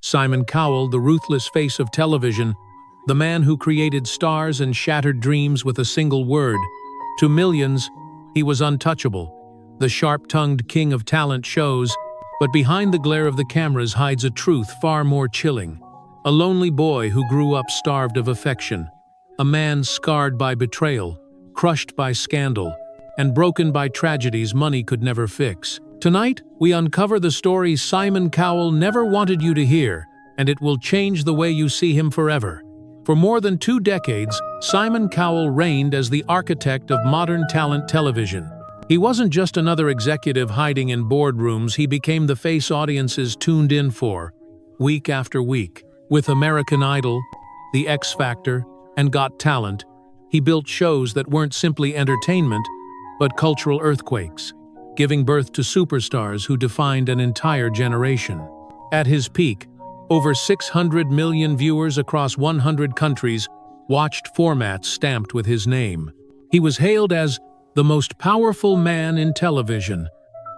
Simon Cowell, the ruthless face of television, the man who created stars and shattered dreams with a single word. To millions, he was untouchable, the sharp-tongued king of talent shows, but behind the glare of the cameras hides a truth far more chilling. A lonely boy who grew up starved of affection, a man scarred by betrayal, crushed by scandal, and broken by tragedies money could never fix. Tonight, we uncover the story Simon Cowell never wanted you to hear, and it will change the way you see him forever. For more than 2 decades, Simon Cowell reigned as the architect of modern talent television. He wasn't just another executive hiding in boardrooms, he became the face audiences tuned in for, week after week. With American Idol, The X Factor, and Got Talent, he built shows that weren't simply entertainment, but cultural earthquakes, giving birth to superstars who defined an entire generation. At his peak, over 600 million viewers across 100 countries watched formats stamped with his name. He was hailed as the most powerful man in television,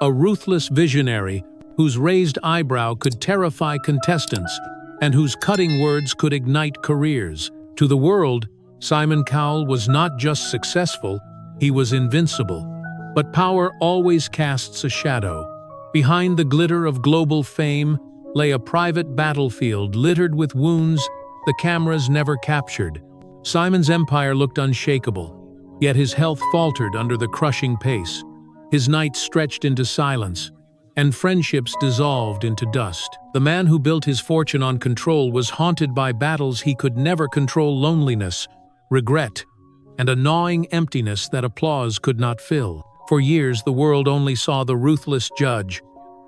a ruthless visionary whose raised eyebrow could terrify contestants and whose cutting words could ignite careers. To the world, Simon Cowell was not just successful, he was invincible. But power always casts a shadow. Behind the glitter of global fame lay a private battlefield littered with wounds the cameras never captured. Simon's empire looked unshakable, yet his health faltered under the crushing pace. His nights stretched into silence, and friendships dissolved into dust. The man who built his fortune on control was haunted by battles he could never control: loneliness, regret, and a gnawing emptiness that applause could not fill. For years, the world only saw the ruthless judge,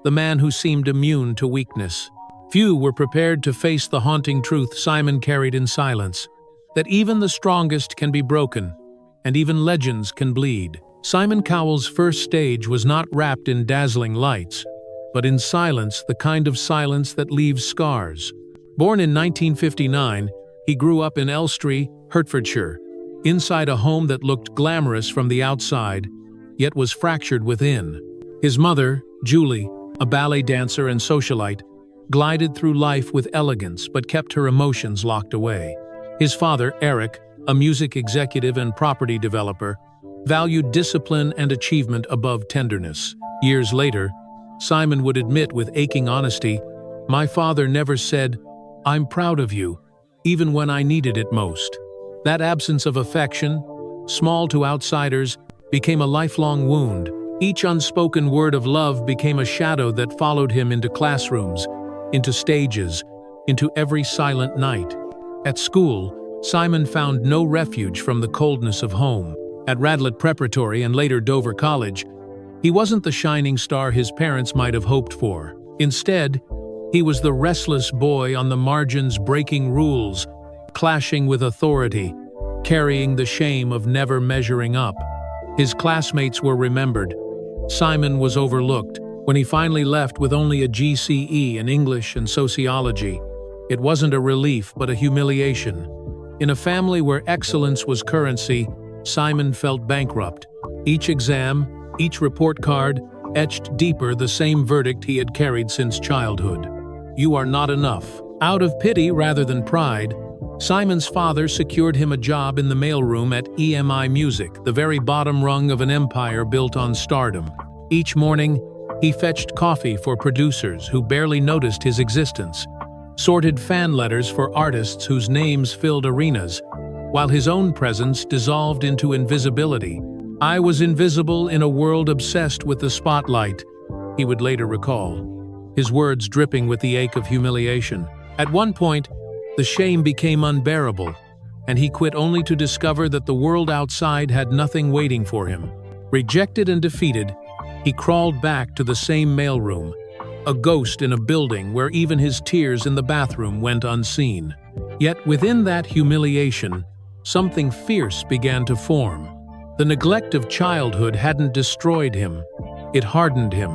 the man who seemed immune to weakness. Few were prepared to face the haunting truth Simon carried in silence, that even the strongest can be broken, and even legends can bleed. Simon Cowell's first stage was not wrapped in dazzling lights, but in silence, the kind of silence that leaves scars. Born in 1959, he grew up in Elstree, Hertfordshire, inside a home that looked glamorous from the outside, yet was fractured within. His mother, Julie, a ballet dancer and socialite, glided through life with elegance but kept her emotions locked away. His father, Eric, a music executive and property developer, valued discipline and achievement above tenderness. Years later, Simon would admit with aching honesty, "My father never said, 'I'm proud of you,' even when I needed it most." That absence of affection, small to outsiders, became a lifelong wound. Each unspoken word of love became a shadow that followed him into classrooms, into stages, into every silent night. At school, Simon found no refuge from the coldness of home. At Radlett Preparatory and later Dover College, he wasn't the shining star his parents might have hoped for. Instead, he was the restless boy on the margins, breaking rules, clashing with authority, carrying the shame of never measuring up. His classmates were remembered. Simon was overlooked. When he finally left with only a GCE in English and sociology, it wasn't a relief but a humiliation. In a family where excellence was currency, Simon felt bankrupt. Each exam, each report card, etched deeper the same verdict he had carried since childhood: "You are not enough." Out of pity rather than pride, Simon's father secured him a job in the mailroom at EMI Music, the very bottom rung of an empire built on stardom. Each morning, he fetched coffee for producers who barely noticed his existence, sorted fan letters for artists whose names filled arenas, while his own presence dissolved into invisibility. "I was invisible in a world obsessed with the spotlight," he would later recall, his words dripping with the ache of humiliation. At one point, the shame became unbearable, and he quit only to discover that the world outside had nothing waiting for him. Rejected and defeated, he crawled back to the same mailroom, a ghost in a building where even his tears in the bathroom went unseen. Yet within that humiliation, something fierce began to form. The neglect of childhood hadn't destroyed him, it hardened him.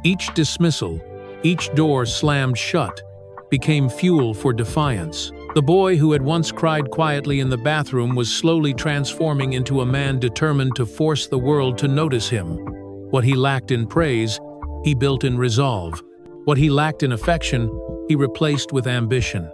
Each dismissal, each door slammed shut, became fuel for defiance. The boy who had once cried quietly in the bathroom was slowly transforming into a man determined to force the world to notice him. What he lacked in praise, he built in resolve. What he lacked in affection, he replaced with ambition.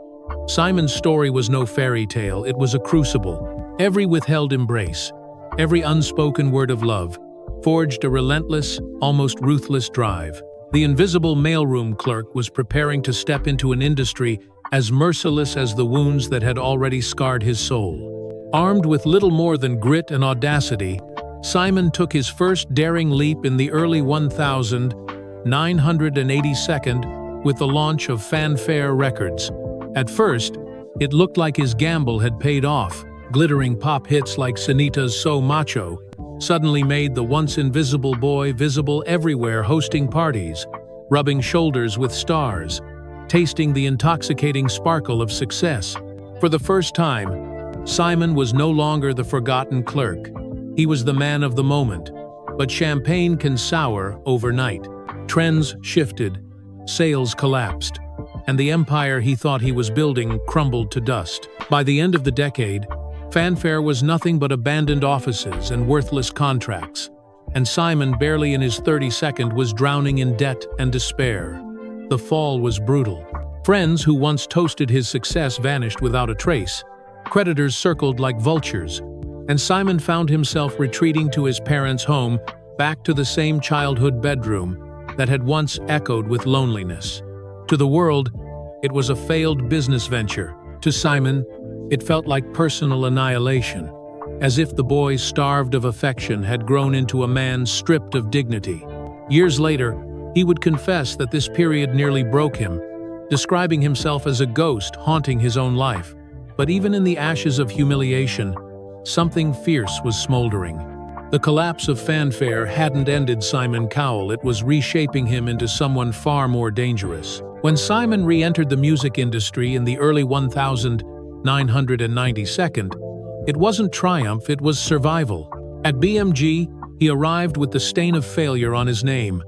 Simon's story was no fairy tale, it was a crucible. Every withheld embrace, every unspoken word of love, forged a relentless, almost ruthless drive. The invisible mailroom clerk was preparing to step into an industry as merciless as the wounds that had already scarred his soul. Armed with little more than grit and audacity, Simon took his first daring leap in the early 1982 with the launch of Fanfare Records. At first, it looked like his gamble had paid off. Glittering pop hits like Sanita's So Macho suddenly made the once invisible boy visible everywhere, hosting parties, rubbing shoulders with stars, tasting the intoxicating sparkle of success. For the first time, Simon was no longer the forgotten clerk. He was the man of the moment. But champagne can sour overnight. Trends shifted, sales collapsed, and the empire he thought he was building crumbled to dust. By the end of the decade, Fanfare was nothing but abandoned offices and worthless contracts, and Simon, barely in his 32nd, was drowning in debt and despair. The fall was brutal. Friends who once toasted his success vanished without a trace. Creditors circled like vultures, and Simon found himself retreating to his parents' home, back to the same childhood bedroom that had once echoed with loneliness. To the world, it was a failed business venture. To Simon, it felt like personal annihilation, as if the boy starved of affection had grown into a man stripped of dignity. Years later, he would confess that this period nearly broke him, describing himself as a ghost haunting his own life. But even in the ashes of humiliation, something fierce was smoldering. The collapse of Fanfare hadn't ended Simon Cowell, it was reshaping him into someone far more dangerous. When Simon re-entered the music industry in the early 1992, it wasn't triumph, it was survival. At BMG, he arrived with the stain of failure on his name,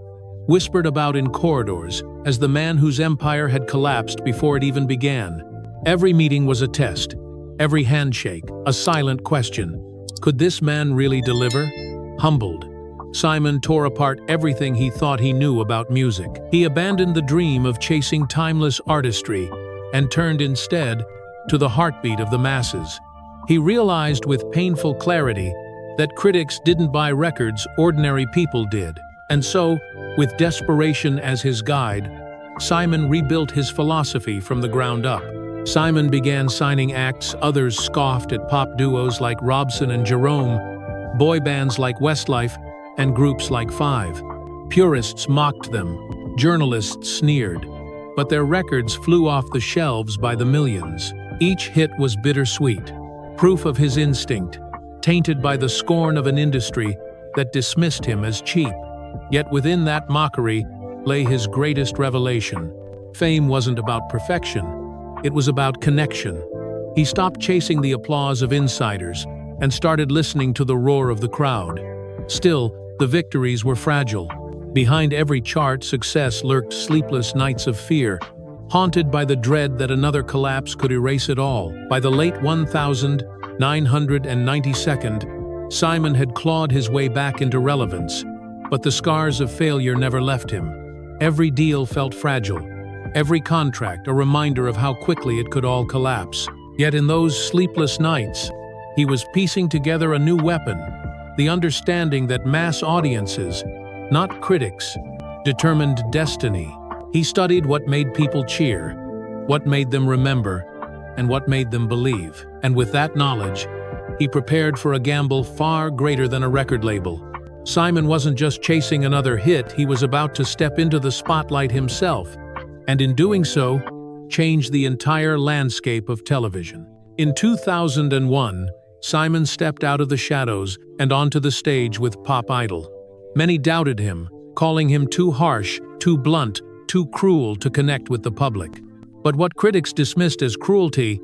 whispered about in corridors as the man whose empire had collapsed before it even began. Every meeting was a test, every handshake a silent question. Could this man really deliver? Humbled, Simon tore apart everything he thought he knew about music. He abandoned the dream of chasing timeless artistry and turned instead to the heartbeat of the masses. He realized with painful clarity that critics didn't buy records, ordinary people did. And so, with desperation as his guide, Simon rebuilt his philosophy from the ground up. Simon began signing acts others scoffed at: pop duos like Robson and Jerome, boy bands like Westlife, and groups like Five. Purists mocked them, journalists sneered, but their records flew off the shelves by the millions. Each hit was bittersweet, proof of his instinct, tainted by the scorn of an industry that dismissed him as cheap. Yet within that mockery lay his greatest revelation. Fame wasn't about perfection, it was about connection. He stopped chasing the applause of insiders and started listening to the roar of the crowd. Still, the victories were fragile. Behind every chart, success lurked sleepless nights of fear, haunted by the dread that another collapse could erase it all. By the late 1992, Simon had clawed his way back into relevance, but the scars of failure never left him. Every deal felt fragile, every contract a reminder of how quickly it could all collapse. Yet in those sleepless nights, he was piecing together a new weapon, the understanding that mass audiences, not critics, determined destiny. He studied what made people cheer, what made them remember, and what made them believe. And with that knowledge, he prepared for a gamble far greater than a record label. Simon wasn't just chasing another hit, he was about to step into the spotlight himself, and in doing so, change the entire landscape of television. In 2001, Simon stepped out of the shadows and onto the stage with Pop Idol. Many doubted him, calling him too harsh, too blunt, too cruel to connect with the public. But what critics dismissed as cruelty,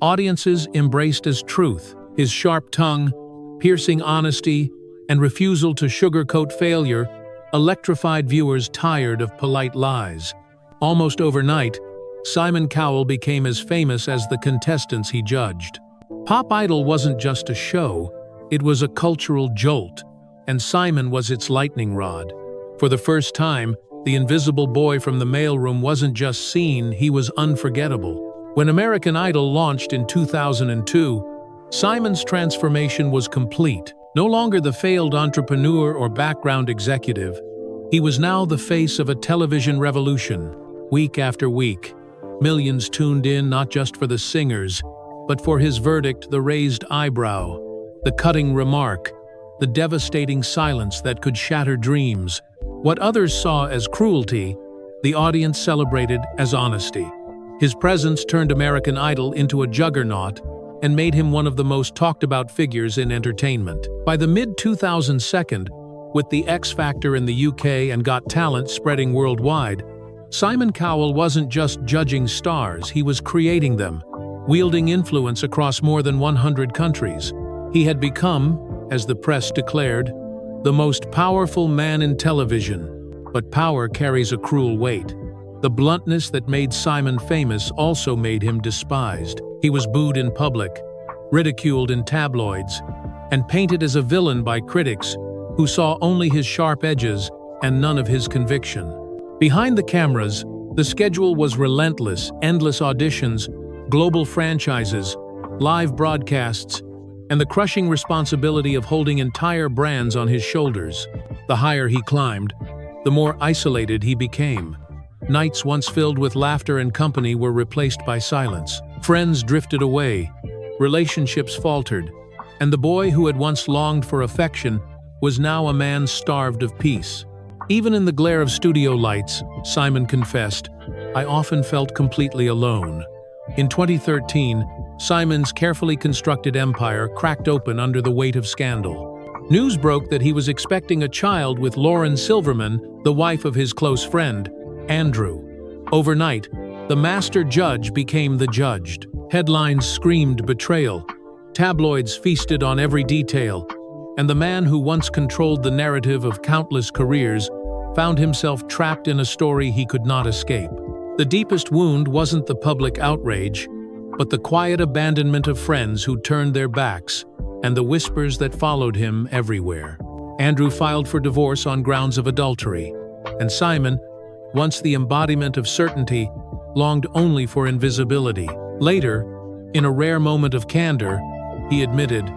audiences embraced as truth. His sharp tongue, piercing honesty, and refusal to sugarcoat failure electrified viewers tired of polite lies. Almost overnight, Simon Cowell became as famous as the contestants he judged. Pop Idol wasn't just a show, it was a cultural jolt, and Simon was its lightning rod. For the first time, The invisible boy from the mailroom wasn't just seen, he was unforgettable. When American Idol launched in 2002, Simon's transformation was complete. No longer the failed entrepreneur or background executive, he was now the face of a television revolution. Week after week, millions tuned in not just for the singers, but for his verdict, the raised eyebrow, the cutting remark, the devastating silence that could shatter dreams. What others saw as cruelty, the audience celebrated as honesty. His presence turned American Idol into a juggernaut and made him one of the most talked-about figures in entertainment. By the mid-2002, with the X Factor in the UK and Got Talent spreading worldwide, Simon Cowell wasn't just judging stars, he was creating them, wielding influence across more than 100 countries. He had become, as the press declared, the most powerful man in television. But power carries a cruel weight. The bluntness that made Simon famous also made him despised. He was booed in public, ridiculed in tabloids, and painted as a villain by critics who saw only his sharp edges and none of his conviction. Behind the cameras, the schedule was relentless: endless auditions, global franchises, live broadcasts, and the crushing responsibility of holding entire brands on his shoulders. The higher he climbed, the more isolated he became. Nights once filled with laughter and company were replaced by silence. Friends drifted away, relationships faltered, and the boy who had once longed for affection was now a man starved of peace. Even in the glare of studio lights, Simon confessed, "I often felt completely alone." In 2013, Simon's carefully constructed empire cracked open under the weight of scandal. News broke that he was expecting a child with Lauren Silverman, the wife of his close friend, Andrew. Overnight, the master judge became the judged. Headlines screamed betrayal. Tabloids feasted on every detail. And the man who once controlled the narrative of countless careers found himself trapped in a story he could not escape. The deepest wound wasn't the public outrage, but the quiet abandonment of friends who turned their backs, and the whispers that followed him everywhere. Andrew filed for divorce on grounds of adultery, and Simon, once the embodiment of certainty, longed only for invisibility. Later, in a rare moment of candor, he admitted,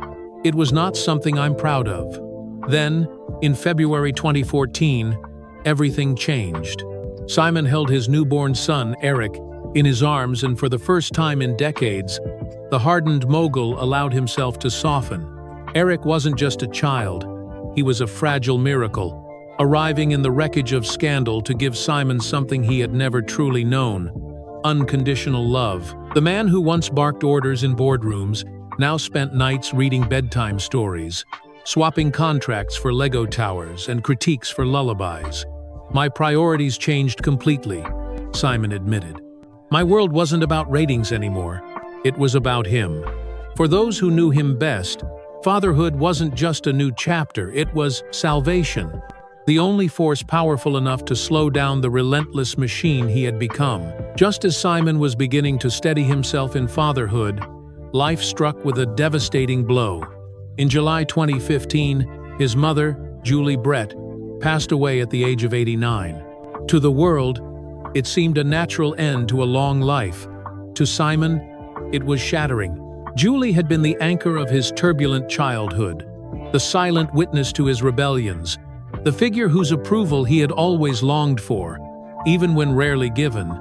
"It was not something I'm proud of." Then, in February 2014, everything changed. Simon held his newborn son, Eric, in his arms, and for the first time in decades, the hardened mogul allowed himself to soften. Eric wasn't just a child, he was a fragile miracle, arriving in the wreckage of scandal to give Simon something he had never truly known: unconditional love. The man who once barked orders in boardrooms now spent nights reading bedtime stories, swapping contracts for Lego towers and critiques for lullabies. "My priorities changed completely," Simon admitted. "My world wasn't about ratings anymore. It was about him." For those who knew him best, fatherhood wasn't just a new chapter, it was salvation. The only force powerful enough to slow down the relentless machine he had become. Just as Simon was beginning to steady himself in fatherhood, life struck with a devastating blow. In July 2015, his mother, Julie Brett, passed away at the age of 89. To the world, it seemed a natural end to a long life. To Simon, it was shattering. Julie had been the anchor of his turbulent childhood, the silent witness to his rebellions, the figure whose approval he had always longed for, even when rarely given.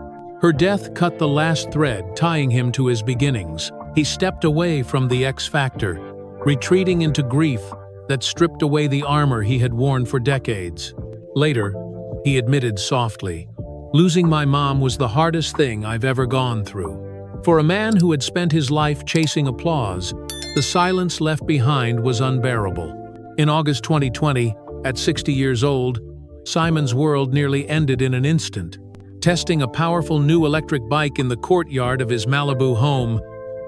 Her death cut the last thread tying him to his beginnings. He stepped away from the X Factor, retreating into grief that stripped away the armor he had worn for decades. Later, he admitted softly, "Losing my mom was the hardest thing I've ever gone through." For a man who had spent his life chasing applause, the silence left behind was unbearable. In August 2020, at 60 years old, Simon's world nearly ended in an instant. Testing a powerful new electric bike in the courtyard of his Malibu home,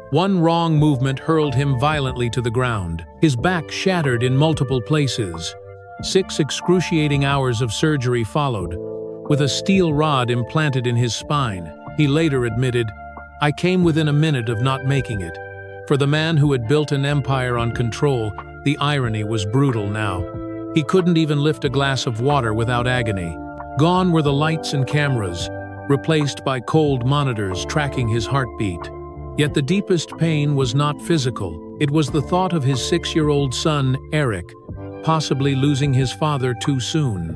one wrong movement hurled him violently to the ground. His back shattered in multiple places. 6 excruciating hours of surgery followed, with a steel rod implanted in his spine. He later admitted, "I came within a minute of not making it." For the man who had built an empire on control, the irony was brutal now. He couldn't even lift a glass of water without agony. Gone were the lights and cameras, replaced by cold monitors tracking his heartbeat. Yet the deepest pain was not physical. It was the thought of his 6-year-old son, Eric, possibly losing his father too soon.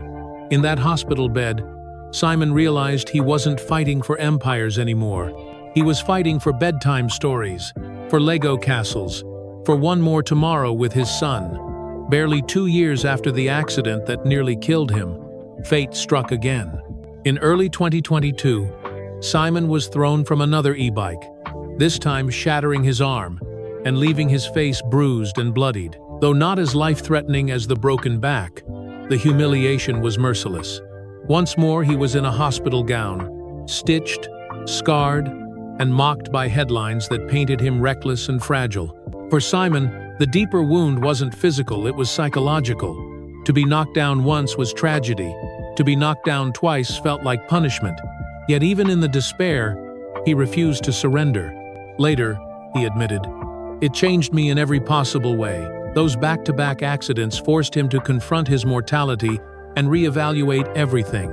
In that hospital bed, Simon realized he wasn't fighting for empires anymore. He was fighting for bedtime stories, for Lego castles, for one more tomorrow with his son. Barely 2 years after the accident that nearly killed him, fate struck again. In early 2022, Simon was thrown from another e-bike, this time shattering his arm and leaving his face bruised and bloodied. Though not as life-threatening as the broken back, the humiliation was merciless. Once more he was in a hospital gown, stitched, scarred, and mocked by headlines that painted him reckless and fragile. For Simon, the deeper wound wasn't physical, it was psychological. To be knocked down once was tragedy. To be knocked down twice felt like punishment. Yet even in the despair, he refused to surrender. Later, he admitted, "It changed me in every possible way." Those back-to-back accidents forced him to confront his mortality and reevaluate everything: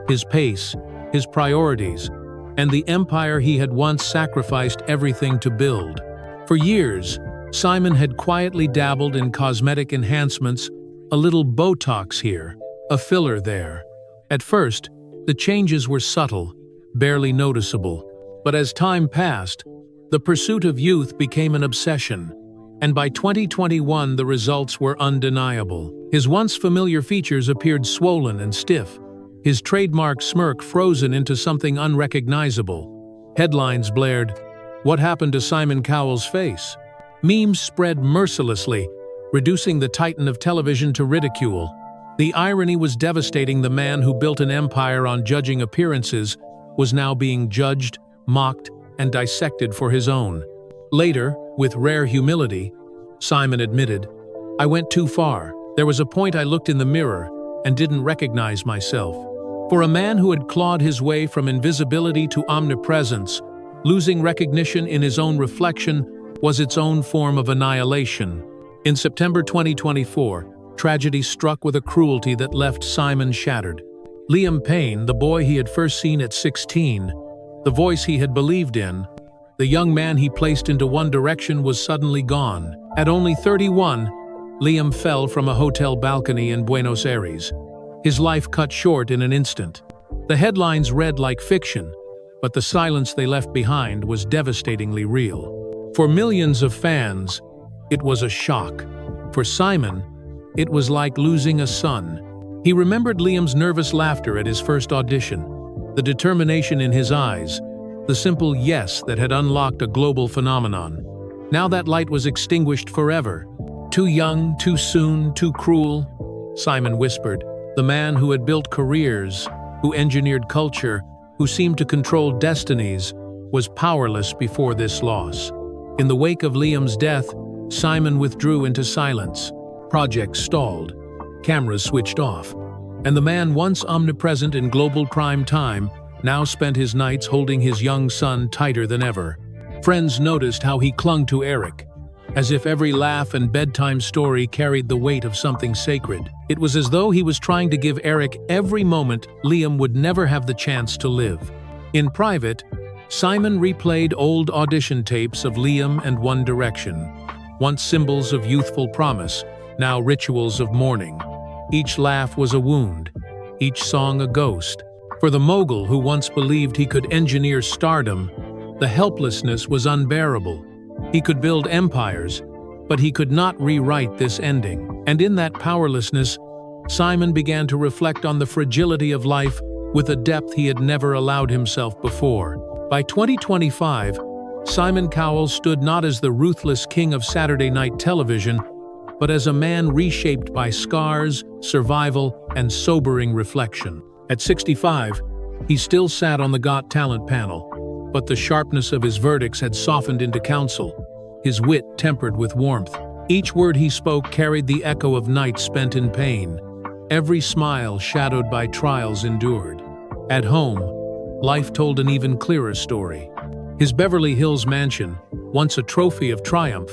his pace, his priorities, and the empire he had once sacrificed everything to build. For years, Simon had quietly dabbled in cosmetic enhancements, a little Botox here, a filler there. At first, the changes were subtle, barely noticeable, but as time passed, the pursuit of youth became an obsession. And by 2021, the results were undeniable. His once familiar features appeared swollen and stiff, his trademark smirk frozen into something unrecognizable. Headlines blared, "What happened to Simon Cowell's face?" Memes spread mercilessly, reducing the titan of television to ridicule. The irony was devastating. The man who built an empire on judging appearances was now being judged, mocked, and dissected for his own. Later, with rare humility, Simon admitted, "I went too far. There was a point I looked in the mirror and didn't recognize myself." For a man who had clawed his way from invisibility to omnipresence, losing recognition in his own reflection was its own form of annihilation. In September 2024, tragedy struck with a cruelty that left Simon shattered. Liam Payne, the boy he had first seen at 16, the voice he had believed in, the young man he placed into One Direction, was suddenly gone. At only 31, Liam fell from a hotel balcony in Buenos Aires. His life cut short in an instant. The headlines read like fiction, but the silence they left behind was devastatingly real. For millions of fans, it was a shock. For Simon, it was like losing a son. He remembered Liam's nervous laughter at his first audition, the determination in his eyes, the simple yes that had unlocked a global phenomenon. Now that light was extinguished forever. "Too young, too soon, too cruel," Simon whispered. The man who had built careers, who engineered culture, who seemed to control destinies, was powerless before this loss. In the wake of Liam's death, Simon withdrew into silence. Projects stalled, cameras switched off, and the man once omnipresent in global prime time now spent his nights holding his young son tighter than ever. Friends noticed how he clung to Eric, as if every laugh and bedtime story carried the weight of something sacred. It was as though he was trying to give Eric every moment Liam would never have the chance to live. In private, Simon replayed old audition tapes of Liam and One Direction, once symbols of youthful promise, now rituals of mourning. Each laugh was a wound, each song a ghost. For the mogul who once believed he could engineer stardom, the helplessness was unbearable. He could build empires, but he could not rewrite this ending. And in that powerlessness, Simon began to reflect on the fragility of life with a depth he had never allowed himself before. By 2025, Simon Cowell stood not as the ruthless king of Saturday night television, but as a man reshaped by scars, survival, and sobering reflection. At 65, he still sat on the Got Talent panel, but the sharpness of his verdicts had softened into counsel, his wit tempered with warmth. Each word he spoke carried the echo of nights spent in pain, every smile shadowed by trials endured. At home, life told an even clearer story. His Beverly Hills mansion, once a trophy of triumph,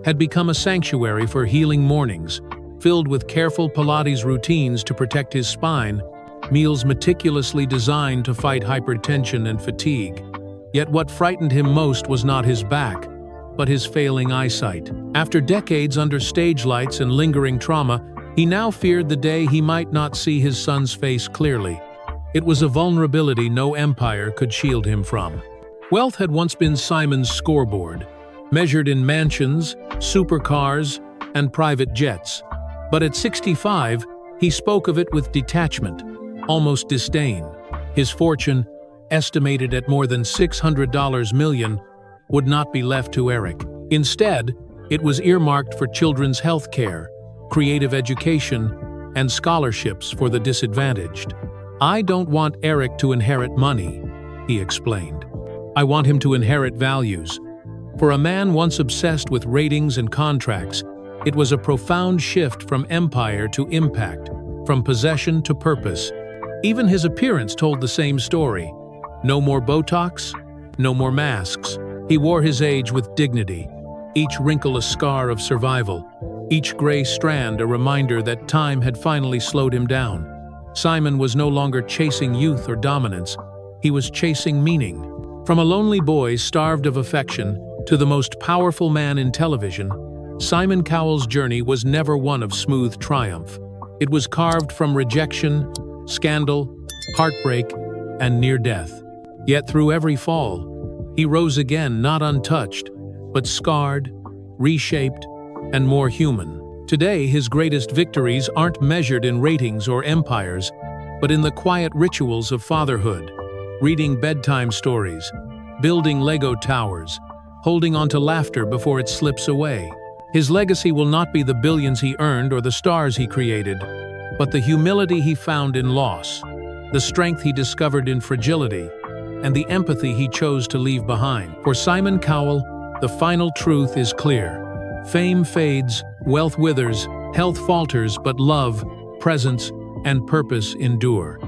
had become a sanctuary for healing mornings, filled with careful Pilates routines to protect his spine meals meticulously designed to fight hypertension and fatigue. Yet what frightened him most was not his back, but his failing eyesight. After decades under stage lights and lingering trauma, he now feared the day he might not see his son's face clearly. It was a vulnerability no empire could shield him from. Wealth had once been Simon's scoreboard, measured in mansions, supercars, and private jets. But at 65, he spoke of it with detachment, almost disdain. His fortune, estimated at more than $600 million, would not be left to Eric. Instead, it was earmarked for children's health care, creative education, and scholarships for the disadvantaged. "I don't want Eric to inherit money," he explained. "I want him to inherit values." For a man once obsessed with ratings and contracts, it was a profound shift from empire to impact, from possession to purpose. Even his appearance told the same story. No more Botox, no more masks. He wore his age with dignity, each wrinkle a scar of survival, each gray strand a reminder that time had finally slowed him down. Simon was no longer chasing youth or dominance, he was chasing meaning. From a lonely boy starved of affection to the most powerful man in television, Simon Cowell's journey was never one of smooth triumph. It was carved from rejection, scandal, heartbreak, and near death. Yet through every fall, he rose again, not untouched, but scarred, reshaped, and more human. Today, his greatest victories aren't measured in ratings or empires, but in the quiet rituals of fatherhood, reading bedtime stories, building Lego towers, holding on to laughter before it slips away. His legacy will not be the billions he earned or the stars he created, but the humility he found in loss, the strength he discovered in fragility, and the empathy he chose to leave behind. For Simon Cowell, the final truth is clear. Fame fades, wealth withers, health falters, but love, presence, and purpose endure.